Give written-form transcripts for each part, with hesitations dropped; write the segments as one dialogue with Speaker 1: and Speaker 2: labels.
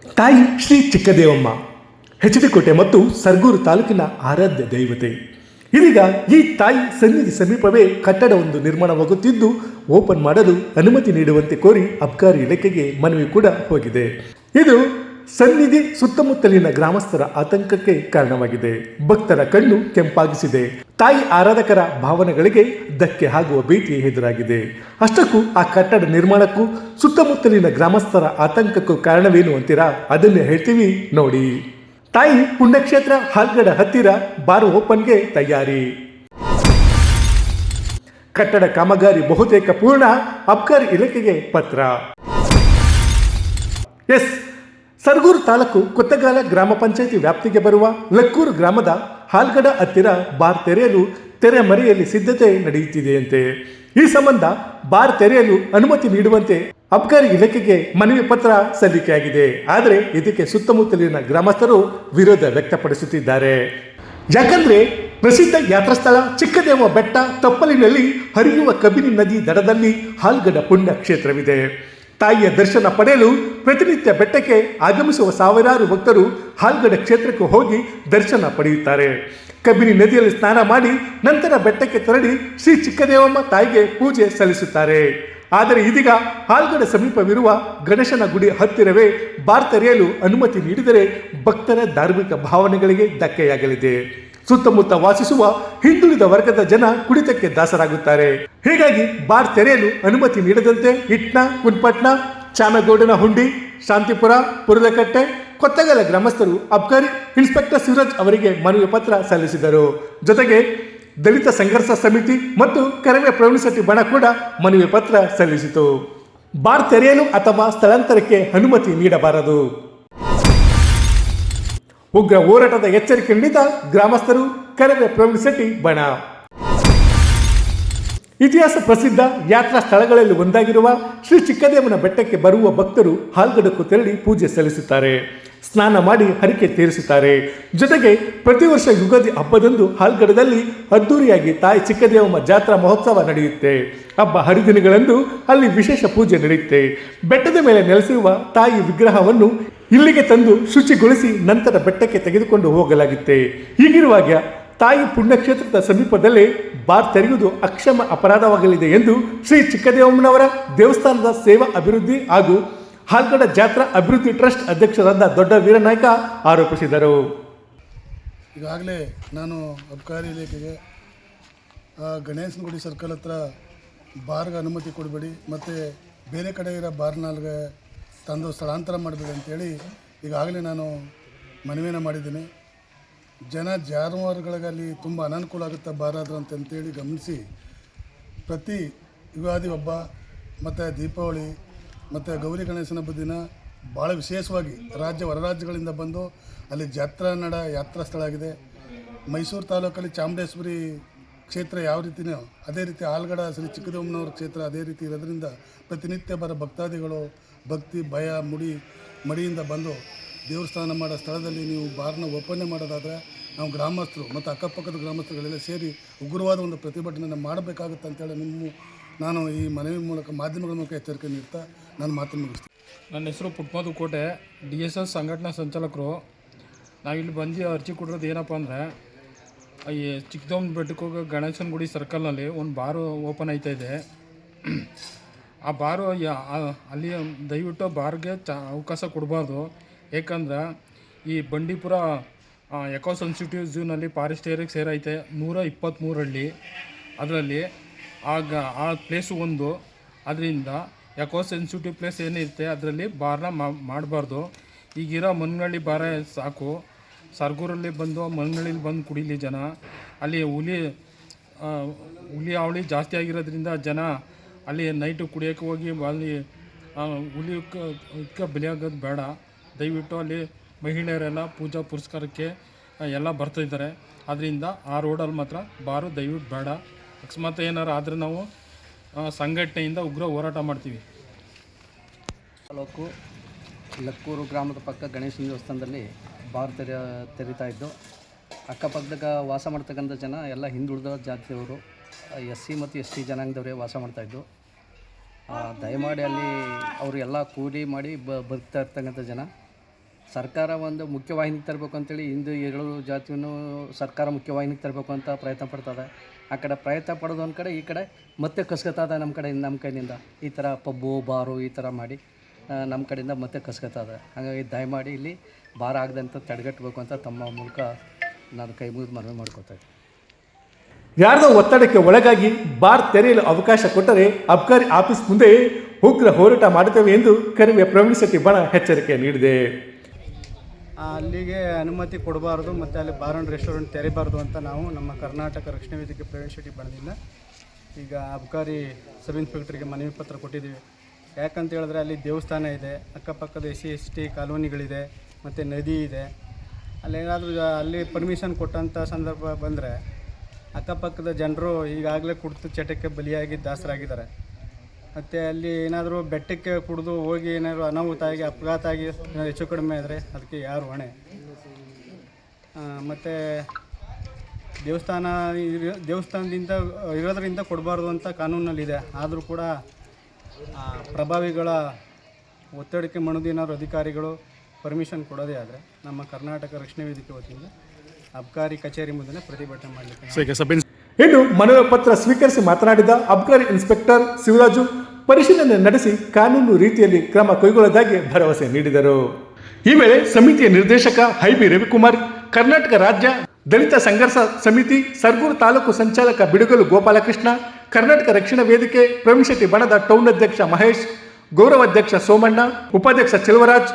Speaker 1: ತಾಯಿ ಶ್ರೀ ಚಿಕ್ಕದೇವಮ್ಮ ಹೆಚಡಿಕೋಟೆ ಮತ್ತು ಸರ್ಗೂರು ತಾಲೂಕಿನ ಆರಾಧ್ಯ ದೈವತೆ. ಇದೀಗ ಈ ತಾಯಿ ಸನ್ನಿಧಿ ಸಮೀಪವೇ ಕಟ್ಟಡವೊಂದು ನಿರ್ಮಾಣವಾಗುತ್ತಿದ್ದು ಓಪನ್ ಮಾಡಲು ಅನುಮತಿ ನೀಡುವಂತೆ ಕೋರಿ ಅಬ್ಕಾರಿ ಇಲಾಖೆಗೆ ಮನವಿ ಕೂಡ ಹೋಗಿದೆ. ಇದು ಸನ್ನಿಧಿ ಸುತ್ತಮುತ್ತಲಿನ ಗ್ರಾಮಸ್ಥರ ಆತಂಕಕ್ಕೆ ಕಾರಣವಾಗಿದೆ. ಭಕ್ತರ ಕಣ್ಣು ಕೆಂಪಾಗಿಸಿದೆ. ತಾಯಿ ಆರಾಧಕರ ಭಾವನೆಗಳಿಗೆ ಧಕ್ಕೆ ಆಗುವ ಭೀತಿ ಎದುರಾಗಿದೆ. ಅಷ್ಟಕ್ಕೂ ಆ ಕಟ್ಟಡ ನಿರ್ಮಾಣಕ್ಕೂ ಸುತ್ತಮುತ್ತಲಿನ ಗ್ರಾಮಸ್ಥರ ಆತಂಕಕ್ಕೂ ಕಾರಣವೇನು ಅಂತೀರಾ? ಅದನ್ನೇ ಹೇಳ್ತೀವಿ ನೋಡಿ. ತಾಯಿ ಪುಣ್ಯಕ್ಷೇತ್ರ ಹಾಲ್ಗಡ ಹತ್ತಿರ ಬಾರ್ ಓಪನ್ಗೆ ತಯಾರಿ. ಕಟ್ಟಡ ಕಾಮಗಾರಿ ಬಹುತೇಕ ಪೂರ್ಣ. ಅಬ್ಕಾರಿ ಇಲಾಖೆಗೆ ಪತ್ರ. ಸರ್ಗೂರು ತಾಲೂಕು ಕೊತ್ತಗಾಲ ಗ್ರಾಮ ಪಂಚಾಯಿತಿ ವ್ಯಾಪ್ತಿಗೆ ಬರುವ ಲಕ್ಕೂರು ಗ್ರಾಮದ ಹಾಲ್ಗಡ ಹತ್ತಿರ ಬಾರ್ ತೆರೆಯಲು ತೆರೆಮರೆಯಲ್ಲಿ ಸಿದ್ಧತೆ ನಡೆಯುತ್ತಿದೆಯಂತೆ. ಈ ಸಂಬಂಧ ಬಾರ್ ತೆರೆಯಲು ಅನುಮತಿ ನೀಡುವಂತೆ ಅಬ್ಕಾರಿ ಇಲಾಖೆಗೆ ಮನವಿ ಪತ್ರ ಸಲ್ಲಿಕೆಯಾಗಿದೆ. ಆದರೆ ಇದಕ್ಕೆ ಸುತ್ತಮುತ್ತಲಿನ ಗ್ರಾಮಸ್ಥರು ವಿರೋಧ ವ್ಯಕ್ತಪಡಿಸುತ್ತಿದ್ದಾರೆ. ಯಾಕಂದ್ರೆ ಪ್ರಸಿದ್ಧ ಯಾತ್ರಾಸ್ಥಳ ಚಿಕ್ಕದೇವ ಬೆಟ್ಟ ತಪ್ಪಲಿನಲ್ಲಿ ಹರಿಯುವ ಕಬಿನಿ ನದಿ ದಡದಲ್ಲಿ ಹಾಲ್ಗಡ ಪುಣ್ಯ ಕ್ಷೇತ್ರವಿದೆ. ತಾಯಿಯ ದರ್ಶನ ಪಡೆಯಲು ಪ್ರತಿನಿತ್ಯ ಬೆಟ್ಟಕ್ಕೆ ಆಗಮಿಸುವ ಸಾವಿರಾರು ಭಕ್ತರು ಹಾಲ್ಗಡ ಕ್ಷೇತ್ರಕ್ಕೆ ಹೋಗಿ ದರ್ಶನ ಪಡೆಯುತ್ತಾರೆ. ಕಬಿನಿ ನದಿಯಲ್ಲಿ ಸ್ನಾನ ಮಾಡಿ ನಂತರ ಬೆಟ್ಟಕ್ಕೆ ತೆರಳಿ ಶ್ರೀ ಚಿಕ್ಕದೇವಮ್ಮ ತಾಯಿಗೆ ಪೂಜೆ ಸಲ್ಲಿಸುತ್ತಾರೆ. ಆದರೆ ಇದೀಗ ಹಾಲ್ಗಡ ಸಮೀಪವಿರುವ ಗಣೇಶನ ಗುಡಿ ಹತ್ತಿರವೇ ಬಾರ್ ತೆರೆಯಲು ಅನುಮತಿ ನೀಡಿದರೆ ಭಕ್ತರ ಧಾರ್ಮಿಕ ಭಾವನೆಗಳಿಗೆ ಧಕ್ಕೆಯಾಗಲಿದೆ. ಸುತ್ತಮುತ್ತ ವಾಸಿಸುವ ಹಿಂದುಳಿದ ವರ್ಗದ ಜನ ಕುಡಿತಕ್ಕೆ ದಾಸರಾಗುತ್ತಾರೆ. ಹೀಗಾಗಿ ಬಾರ್ ತೆರೆಯಲು ಅನುಮತಿ ನೀಡದಂತೆ ಇಟ್ನ, ಕುನ್ಪಟ್ನ, ಚಾಮಗೌಡನ ಹುಂಡಿ, ಶಾಂತಿಪುರ, ಪುರದಕಟ್ಟೆ, ಕೊತ್ತಗಲ ಗ್ರಾಮಸ್ಥರು ಅಬ್ಕಾರಿ ಇನ್ಸ್ಪೆಕ್ಟರ್ ಶಿವರಾಜ್ ಅವರಿಗೆ ಮನವಿ ಪತ್ರ ಸಲ್ಲಿಸಿದರು. ಜೊತೆಗೆ ದಲಿತ ಸಂಘರ್ಷ ಸಮಿತಿ ಮತ್ತು ಕರವೇ ಪ್ರವೀಣ್ ಬಣ ಕೂಡ ಮನವಿ ಪತ್ರ ಸಲ್ಲಿಸಿತು. ಬಾರ್ ತೆರೆಯಲು ಅಥವಾ ಸ್ಥಳಾಂತರಕ್ಕೆ ಅನುಮತಿ ನೀಡಬಾರದು. ಉಗ್ರ ಹೋರಾಟದ ಎಚ್ಚರಿಕೆ ನೀಡಿದ ಗ್ರಾಮಸ್ಥರು, ಕರವೇ ಪ್ರವೀಣ್ ಬಣ. ಇತಿಹಾಸ ಪ್ರಸಿದ್ಧ ಯಾತ್ರಾ ಸ್ಥಳಗಳಲ್ಲಿ ಒಂದಾಗಿರುವ ಶ್ರೀ ಚಿಕ್ಕದೇವನ ಬೆಟ್ಟಕ್ಕೆ ಬರುವ ಭಕ್ತರು ಹಾಲ್ಗಡಕ್ಕೂ ತೆರಳಿ ಪೂಜೆ ಸಲ್ಲಿಸುತ್ತಾರೆ. ಸ್ನಾನ ಮಾಡಿ ಹರಕೆ ತೀರಿಸುತ್ತಾರೆ. ಜೊತೆಗೆ ಪ್ರತಿ ವರ್ಷ ಯುಗಾದಿ ಹಬ್ಬದಂದು ಹಾಲ್ಗಡದಲ್ಲಿ ಅದ್ದೂರಿಯಾಗಿ ತಾಯಿ ಚಿಕ್ಕದೇವಮ್ಮ ಜಾತ್ರಾ ಮಹೋತ್ಸವ ನಡೆಯುತ್ತೆ. ಹಬ್ಬ ಹರಿದಿನಗಳಂದು ಅಲ್ಲಿ ವಿಶೇಷ ಪೂಜೆ ನಡೆಯುತ್ತೆ. ಬೆಟ್ಟದ ಮೇಲೆ ನೆಲೆಸಿರುವ ತಾಯಿ ವಿಗ್ರಹವನ್ನು ಇಲ್ಲಿಗೆ ತಂದು ಶುಚಿಗೊಳಿಸಿ ನಂತರ ಬೆಟ್ಟಕ್ಕೆ ತೆಗೆದುಕೊಂಡು ಹೋಗಲಾಗುತ್ತೆ. ಹೀಗಿರುವಾಗ ತಾಯಿ ಪುಣ್ಯಕ್ಷೇತ್ರದ ಸಮೀಪದಲ್ಲೇ ಬಾರ್ ತೆರೆಯುವುದು ಅಕ್ಷಮ ಅಪರಾಧವಾಗಲಿದೆ ಎಂದು ಶ್ರೀ ಚಿಕ್ಕದೇವಮ್ಮನವರ ದೇವಸ್ಥಾನದ ಸೇವಾ ಅಭಿವೃದ್ಧಿ ಹಾಗೂ ಹಾಲ್ಗಡ ಜಾತ್ರಾ ಅಭಿವೃದ್ಧಿ ಟ್ರಸ್ಟ್ ಅಧ್ಯಕ್ಷರಾದ ದೊಡ್ಡ ವೀರನಾಯ್ಕ ಆರೋಪಿಸಿದರು.
Speaker 2: ಈಗಾಗಲೇ ನಾನು ಅಬ್ಕಾರಿ ಇಲಾಖೆಗೆ ಗಣೇಶನಗುಡಿ ಸರ್ಕಲ್ ಹತ್ರ ಬಾರ್ಗೆ ಅನುಮತಿ ಕೊಡಬೇಡಿ ಮತ್ತು ಬೇರೆ ಕಡೆ ಇರೋ ಬಾರ್ನಾಲ್ಗೆ ತಂದು ಸ್ಥಳಾಂತರ ಮಾಡಬೇಡಿ ಅಂತೇಳಿ ಈಗಾಗಲೇ ನಾನು ಮನವಿಯನ್ನು ಮಾಡಿದ್ದೀನಿ. ಜಾನುವಾರುಗಳಿಗಲ್ಲಿ ತುಂಬ ಅನಾನುಕೂಲ ಆಗುತ್ತೆ ಬಾರಾದ್ರು ಅಂತೇಳಿ ಗಮನಿಸಿ ಪ್ರತಿ ಯುಗಾದಿ ಹಬ್ಬ ಮತ್ತು ದೀಪಾವಳಿ ಮತ್ತು ಗೌರಿ ಗಣೇಶನ ಹಬ್ಬದ ದಿನ ಭಾಳ ವಿಶೇಷವಾಗಿ ಹೊರ ರಾಜ್ಯಗಳಿಂದ ಬಂದು ಅಲ್ಲಿ ಯಾತ್ರಾ ಸ್ಥಳ ಆಗಿದೆ. ಮೈಸೂರು ತಾಲೂಕಲ್ಲಿ ಚಾಮುಂಡೇಶ್ವರಿ ಕ್ಷೇತ್ರ ಯಾವ ರೀತಿಯೋ ಅದೇ ರೀತಿ ಹಾಲ್ಗಡ ಶ್ರೀ ಚಿಕ್ಕದೇವಮ್ಮನವ್ರ ಕ್ಷೇತ್ರ ಅದೇ ರೀತಿ ಇರೋದ್ರಿಂದ ಪ್ರತಿನಿತ್ಯ ಬರೋ ಭಕ್ತಾದಿಗಳು ಭಕ್ತಿ ಭಯ ಮಡಿಯಿಂದ ಬಂದು ದೇವಸ್ಥಾನ ಮಾಡೋ ಸ್ಥಳದಲ್ಲಿ ನೀವು ಬಾರ್ನ ಓಪನ್ ಮಾಡೋದಾದರೆ ನಾವು ಗ್ರಾಮಸ್ಥರು ಮತ್ತು ಅಕ್ಕಪಕ್ಕದ ಗ್ರಾಮಸ್ಥರುಗಳೆಲ್ಲ ಸೇರಿ ಉಗ್ರವಾದ ಒಂದು ಪ್ರತಿಭಟನೆಯನ್ನು ಮಾಡಬೇಕಾಗುತ್ತೆ ಅಂತೇಳಿ ನಾನು ಈ ಮನವಿ ಮೂಲಕ ಮಾಧ್ಯಮಗಳ ಮೂಲಕ ಎಚ್ಚರಿಕೆ ನೀಡ್ತಾ ನಾನು ಮಾತನ್ನು ಮುಗಿಸ್ತೀನಿ.
Speaker 3: ನನ್ನ ಹೆಸರು ಪುಟ್ಮದು ಕೋಟೆ, DSS ಸಂಘಟನಾ ಸಂಚಾಲಕರು. ನಾವಿಲ್ಲಿ ಬಂದು ಅರ್ಜಿ ಕೊಡಿರೋದು ಏನಪ್ಪ ಅಂದರೆ, ಈ ಚಿಕ್ಕದೇವನ ಬೆಟ್ಟಕ್ಕೆ ಹೋಗೋ ಗಣೇಶನ ಗುಡಿ ಸರ್ಕಲ್ನಲ್ಲಿ ಒಂದು ಬಾರು ಓಪನ್ ಆಯ್ತಾಯಿದೆ. ಆ ಬಾರು ಅಲ್ಲಿ ದಯವಿಟ್ಟು ಬಾರ್ಗೆ ಅವಕಾಶ ಕೊಡಬಾರ್ದು. ಏಕೆಂದ್ರೆ ಈ ಬಂಡೀಪುರ ಎಕೋ ಸೆನ್ಸಿಟಿವ್ ಝೂನಲ್ಲಿ ಫಾರೆಸ್ಟ್ ಏರಿಯಾಗೆ ಸೇರೈತೆ 123 ಹಳ್ಳಿ. ಅದರಲ್ಲಿ ಆ ಪ್ಲೇಸು ಒಂದು. ಅದರಿಂದ ಎಕೋ ಸೆನ್ಸಿಟಿವ್ ಪ್ಲೇಸ್ ಏನಿರುತ್ತೆ ಅದರಲ್ಲಿ ಬಾರ್ನ ಮಾಡಬಾರ್ದು. ಈಗಿರೋ ಮನ್ಗಳ್ಳಿ ಬಾರ ಸಾಕು. ಸರ್ಗೂರಲ್ಲಿ ಬಂದು ಮನ್ಗಳ್ಳಿಲಿ ಬಂದು ಕುಡೀಲಿ ಜನ. ಅಲ್ಲಿ ಹುಲಿ ಅವಳಿ ಜಾಸ್ತಿ ಆಗಿರೋದ್ರಿಂದ ಜನ ಅಲ್ಲಿ ನೈಟು ಕುಡಿಯೋಕ್ಕೆ ಹೋಗಿ ಅಲ್ಲಿ ಹುಲಿಕ್ಕೆ ಬಲಿಯಾಗೋದು ಬೇಡ. ದಯವಿಟ್ಟು ಅಲ್ಲಿ ಮಹಿಳೆಯರೆಲ್ಲ ಪೂಜಾ ಪುರಸ್ಕಾರಕ್ಕೆ ಎಲ್ಲ ಬರ್ತಾಯಿದ್ದಾರೆ. ಅದರಿಂದ ಆ ರೋಡಲ್ಲಿ ಮಾತ್ರ ಬಾರು ದಯವಿಟ್ಟು ಬೇಡ. ಅಕಸ್ಮಾತ್ ಏನಾರು ಆದರೆ ನಾವು ಸಂಘಟನೆಯಿಂದ ಉಗ್ರ ಹೋರಾಟ ಮಾಡ್ತೀವಿ.
Speaker 4: ತಾಲೂಕು ಲಕ್ಕೂರು ಗ್ರಾಮದ ಪಕ್ಕ ಗಣೇಶನ ದೇವಸ್ಥಾನದಲ್ಲಿ ಬಾರ್ ತೆರೀತಾ ಇದ್ದು, ಅಕ್ಕಪಕ್ಕದಾಗ ವಾಸ ಮಾಡ್ತಕ್ಕಂಥ ಜನ ಎಲ್ಲ ಹಿಂದುಳಿದ ಜಾತಿಯವರು, SC ಮತ್ತು ST ಜನಾಂಗದವರೇ ವಾಸ ಮಾಡ್ತಾಯಿದ್ದು. ದಯಮಾಡಿ ಅಲ್ಲಿ ಅವರು ಎಲ್ಲ ಕೂಲಿ ಮಾಡಿ ಬದುಕ್ತಾ ಇರ್ತಕ್ಕಂಥ ಜನ. ಸರ್ಕಾರ ಒಂದು ಮುಖ್ಯವಾಹಿನಿಗೆ ತರಬೇಕು ಅಂತೇಳಿ ಹಿಂದೂ ಎರಡು ಜಾತಿಯನ್ನು ಸರ್ಕಾರ ಮುಖ್ಯವಾಹಿನಿಗೆ ತರಬೇಕು ಅಂತ ಪ್ರಯತ್ನ ಪಡ್ತದೆ. ಆ ಕಡೆ ಪ್ರಯತ್ನ ಪಡೋದು ಒಂದು ಕಡೆ, ಈ ಕಡೆ ಮತ್ತೆ ಕಸ್ಕೊತದ ನಮ್ಮ ಕೈಯಿಂದ ಈ ಥರ ಪಬ್ಬು ಬಾರು ಈ ಥರ ಮಾಡಿ ನಮ್ಮ ಕಡೆಯಿಂದ ಮತ್ತೆ ಕಸ್ಕೊತದೆ. ಹಾಗಾಗಿ ದಯಮಾಡಿ ಇಲ್ಲಿ ಬಾರ್ ಆಗದಂತ ತಡೆಗಟ್ಟಬೇಕು ಅಂತ ತಮ್ಮ ಮೂಲಕ ನಾನು ಕೈ ಮುಗಿದು ಮನವಿ ಮಾಡ್ಕೋತಾ ಇದ್ದೀನಿ.
Speaker 1: ಯಾರ್ದೋ ಒತ್ತಡಕ್ಕೆ ಒಳಗಾಗಿ ಬಾರ್ ತೆರೆಯಲು ಅವಕಾಶ ಕೊಟ್ಟರೆ ಅಬ್ಕಾರಿ ಆಫೀಸ್ ಮುಂದೆ ಉಗ್ರ ಹೋರಾಟ ಮಾಡುತ್ತೇವೆ ಎಂದು ಕರಿವೆ ಪ್ರವೀಣ್ ಶೆಟ್ಟಿ ಬಣ ಎಚ್ಚರಿಕೆ ನೀಡಿದೆ.
Speaker 5: ಅಲ್ಲಿಗೆ ಅನುಮತಿ ಕೊಡಬಾರ್ದು ಮತ್ತು ಅಲ್ಲಿ ಬಾರ್ ಆ್ಯಂಡ್ ರೆಸ್ಟೋರೆಂಟ್ ತೆರಿಬಾರ್ದು ಅಂತ ನಾವು ನಮ್ಮ ಕರ್ನಾಟಕ ರಕ್ಷಣಾ ವೇದಿಕೆ ಪ್ರವೀಣ್ ಶೆಟ್ಟಿ ಬಣದಿಂದ ಈಗ ಅಬ್ಕಾರಿ ಸಬ್ ಇನ್ಸ್ಪೆಕ್ಟರ್ಗೆ ಮನವಿ ಪತ್ರ ಕೊಟ್ಟಿದ್ದೀವಿ. ಯಾಕಂತ ಹೇಳಿದ್ರೆ ಅಲ್ಲಿ ದೇವಸ್ಥಾನ ಇದೆ, ಅಕ್ಕಪಕ್ಕದ SC/ST ಕಾಲೋನಿಗಳಿದೆ ಮತ್ತು ನದಿ ಇದೆ. ಅಲ್ಲೇನಾದರೂ ಅಲ್ಲಿ ಪರ್ಮಿಷನ್ ಕೊಟ್ಟಂಥ ಸಂದರ್ಭ ಬಂದರೆ ಅಕ್ಕಪಕ್ಕದ ಜನರು ಈಗಾಗಲೇ ಕುಡಿದು ಚಟಕ್ಕೆ ಬಲಿಯಾಗಿ ದಾಸರಾಗಿದ್ದಾರೆ. ಮತ್ತು ಅಲ್ಲಿ ಏನಾದರೂ ಬೆಟ್ಟಕ್ಕೆ ಕುಡಿದು ಹೋಗಿ ಏನಾದರೂ ಅನಾಹುತ ಆಗಿ ಅಪಘಾತ ಆಗಿ ಹೆಚ್ಚು ಕಡಿಮೆ ಆದರೆ ಅದಕ್ಕೆ ಯಾರು ಹೊಣೆ? ಮತ್ತು ದೇವಸ್ಥಾನದಿಂದ ಇರೋದರಿಂದ ಕೊಡಬಾರ್ದು ಅಂತ ಕಾನೂನಲ್ಲಿದೆ. ಆದರೂ ಕೂಡ ಪ್ರಭಾವಿಗಳ ಒತ್ತಡಕ್ಕೆ ಮಣಿದೇನಾದ್ರು ಅಧಿಕಾರಿಗಳು ಪರ್ಮಿಷನ್ ಕೊಡೋದೇ ಆದರೆ ನಮ್ಮ ಕರ್ನಾಟಕ ರಕ್ಷಣಾ ವೇದಿಕೆ ವತಿಯಿಂದ ಅಬ್ಕಾರಿ ಕಚೇರಿ ಮುಂದೆ ಪ್ರತಿಭಟನೆ ಮಾಡಲಿಕ್ಕೆ.
Speaker 1: ಇನ್ನು ಮನವಿ ಪತ್ರ ಸ್ವೀಕರಿಸಿ ಮಾತನಾಡಿದ ಅಬ್ಕಾರಿ ಇನ್ಸ್ಪೆಕ್ಟರ್ ಶಿವರಾಜು ಪರಿಶೀಲನೆ ನಡೆಸಿ ಕಾನೂನು ರೀತಿಯಲ್ಲಿ ಕ್ರಮ ಕೈಗೊಳ್ಳೋದಾಗಿ ಭರವಸೆ ನೀಡಿದರು. ಈ ವೇಳೆ ಸಮಿತಿಯ ನಿರ್ದೇಶಕ ಹೈಬಿ ರವಿಕುಮಾರ್, ಕರ್ನಾಟಕ ರಾಜ್ಯ ದಲಿತ ಸಂಘರ್ಷ ಸಮಿತಿ ಸರ್ಗೂರು ತಾಲೂಕು ಸಂಚಾಲಕ ಬಿಡುಗಲು ಗೋಪಾಲಕೃಷ್ಣ, ಕರ್ನಾಟಕ ರಕ್ಷಣಾ ವೇದಿಕೆ ಪ್ರವೀಣ್ ಶೆಟ್ಟಿ ಬಣದ ಟೌನ್ ಅಧ್ಯಕ್ಷ ಮಹೇಶ್, ಗೌರವಾಧ್ಯಕ್ಷ ಸೋಮಣ್ಣ, ಉಪಾಧ್ಯಕ್ಷ ಚೆಲುವರಾಜ್,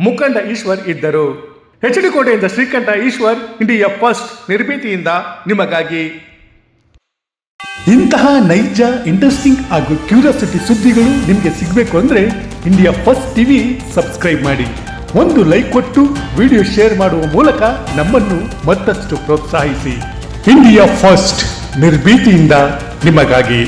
Speaker 1: ಮುಖಂಡ ಈಶ್ವರ್ ಇದ್ದರು. HD ಕೋಟೆಯಿಂದ ಶ್ರೀಕಂಠ ಈಶ್ವರ್, ಇಂಡಿಯಾ ಫಸ್ಟ್ ನಿರ್ಭೀತಿಯಿಂದ ನಿಮಗಾಗಿ. ಇಂತಹ ನೈಜ, ಇಂಟ್ರೆಸ್ಟಿಂಗ್ ಹಾಗೂ ಕ್ಯೂರಿಯಾಸಿಟಿ ಸುದ್ದಿಗಳು ನಿಮಗೆ ಸಿಗಬೇಕು ಅಂದರೆ ಇಂಡಿಯಾ ಫಸ್ಟ್ ಟಿವಿ ಸಬ್ಸ್ಕ್ರೈಬ್ ಮಾಡಿ. ಒಂದು ಲೈಕ್ ಕೊಟ್ಟು ವಿಡಿಯೋ ಶೇರ್ ಮಾಡುವ ಮೂಲಕ ನಮ್ಮನ್ನು ಮತ್ತಷ್ಟು ಪ್ರೋತ್ಸಾಹಿಸಿ. ಇಂಡಿಯಾ ಫಸ್ಟ್ ನಿರ್ಭೀತಿಯಿಂದ ನಿಮಗಾಗಿ.